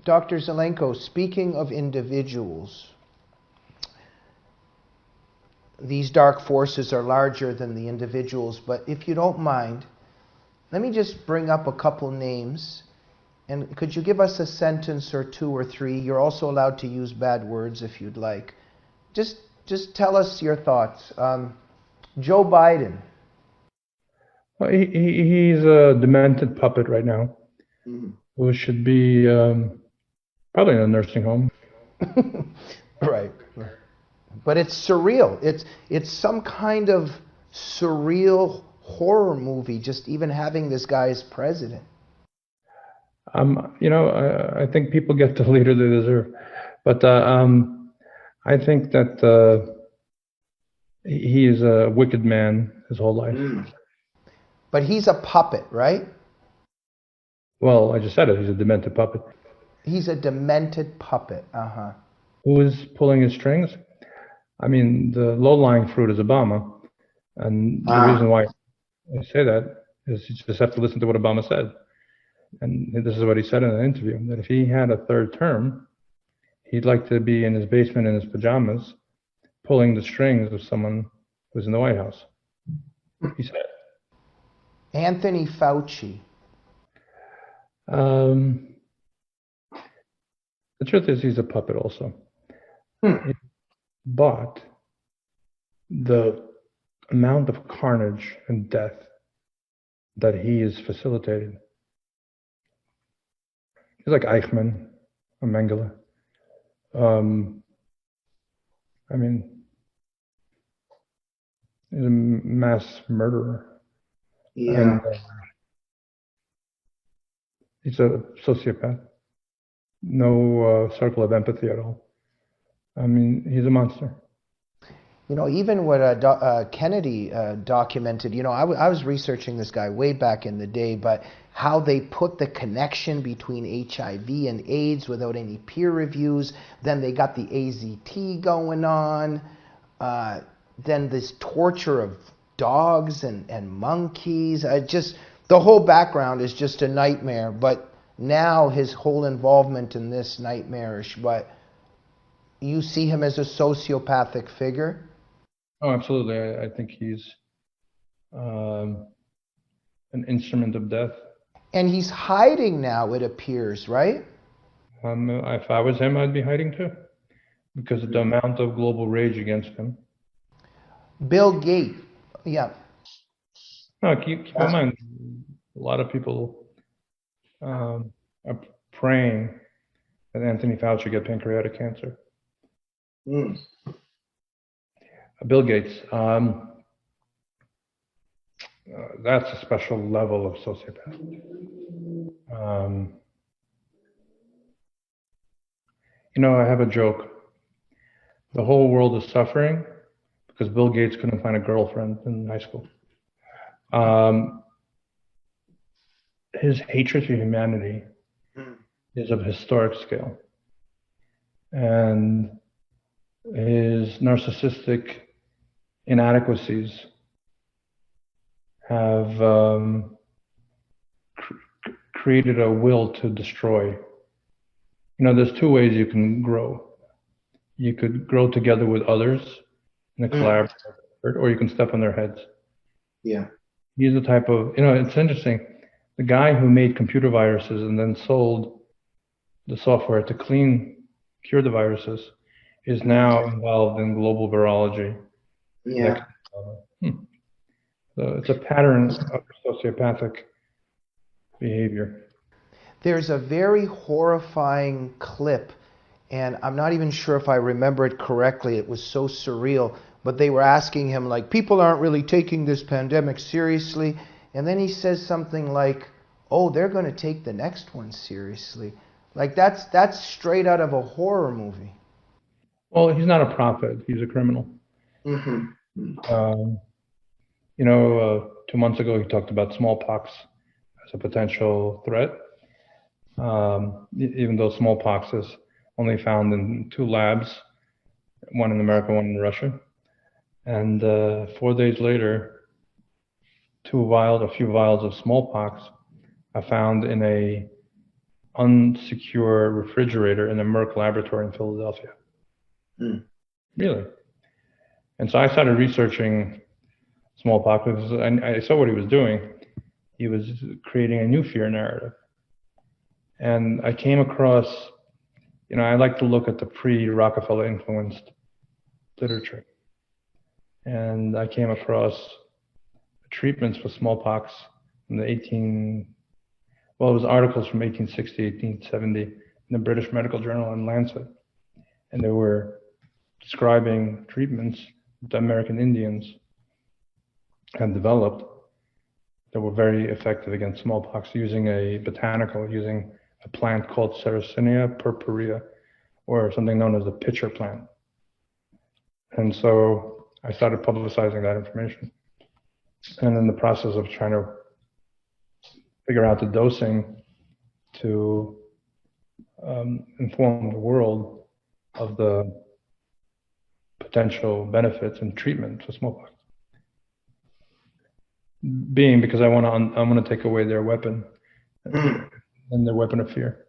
Dr. Zelenko, speaking of individuals, these dark forces are larger than the individuals, but if you don't mind, let me just bring up a couple names. And could you give us a sentence or two or three? You're also allowed to use bad words if you'd like. Just tell us your thoughts. Joe Biden. Well, he's a demented puppet right now, who should be probably in a nursing home. Right. But it's surreal. It's some kind of surreal horror movie, just even having this guy as president. I think people get the leader they deserve, but I think that he is a wicked man his whole life. But he's a puppet, right? Well, I just said it. He's a demented puppet. He's a demented puppet. Uh-huh. Who is pulling his strings? I mean, the low-lying fruit is Obama, and the reason why I say that is you just have to listen to what Obama said. And this is what he said in an interview, that if he had a third term, he'd like to be in his basement in his pajamas, pulling the strings of someone who's in the White House. He said. Anthony Fauci. The truth is he's a puppet also. But the amount of carnage and death that he is facilitating, he's like Eichmann or Mengele. I mean, he's a mass murderer. Yeah. And he's a sociopath. No circle of empathy at all. I mean, he's a monster. You know, even what Kennedy documented, you know, I was researching this guy way back in the day, but how they put the connection between HIV and AIDS without any peer reviews. Then they got the AZT going on. Then this torture of dogs and monkeys. The whole background is just a nightmare. But now his whole involvement in this nightmarish, but you see him as a sociopathic figure? Oh, absolutely. I think he's an instrument of death. And he's hiding now, it appears, right? If I was him, I'd be hiding too, because of the amount of global rage against him. Bill Gates, yeah. No, keep in mind, a lot of people are praying that Anthony Fauci get pancreatic cancer. Bill Gates, that's a special level of sociopath. I have a joke. The whole world is suffering because Bill Gates couldn't find a girlfriend in high school. His hatred for humanity is of historic scale. And his narcissistic inadequacies have created a will to destroy. There's two ways you can grow. You could grow together with others in a collaborative effort, or you can step on their heads. Yeah. He's the type of, it's interesting. The guy who made computer viruses and then sold the software to cure the viruses is now involved in global virology. Yeah. So it's a pattern of sociopathic behavior. There's a very horrifying clip, and I'm not even sure if I remember it correctly. It was so surreal, but they were asking him, like, people aren't really taking this pandemic seriously. And then he says something like, oh, they're going to take the next one seriously. Like, that's straight out of a horror movie. Well, he's not a prophet. He's a criminal. 2 months ago, he talked about smallpox as a potential threat, even though smallpox is only found in 2 labs, one in America, one in Russia. And 4 days later, a few vials of smallpox are found in a unsecure refrigerator in a Merck laboratory in Philadelphia. Really. And so I started researching smallpox because I saw what he was doing. He was creating a new fear narrative. And I came across, I like to look at the pre-Rockefeller influenced literature. And I came across treatments for smallpox in it was articles from 1860, 1870 in the British Medical Journal and Lancet. And they were describing treatments that American Indians had developed that were very effective against smallpox using a plant called Sarracenia purpurea, or something known as the pitcher plant. And so I started publicizing that information. And in the process of trying to figure out the dosing to inform the world of the potential benefits and treatment for smallpox. Because I want to take away their weapon and their weapon of fear.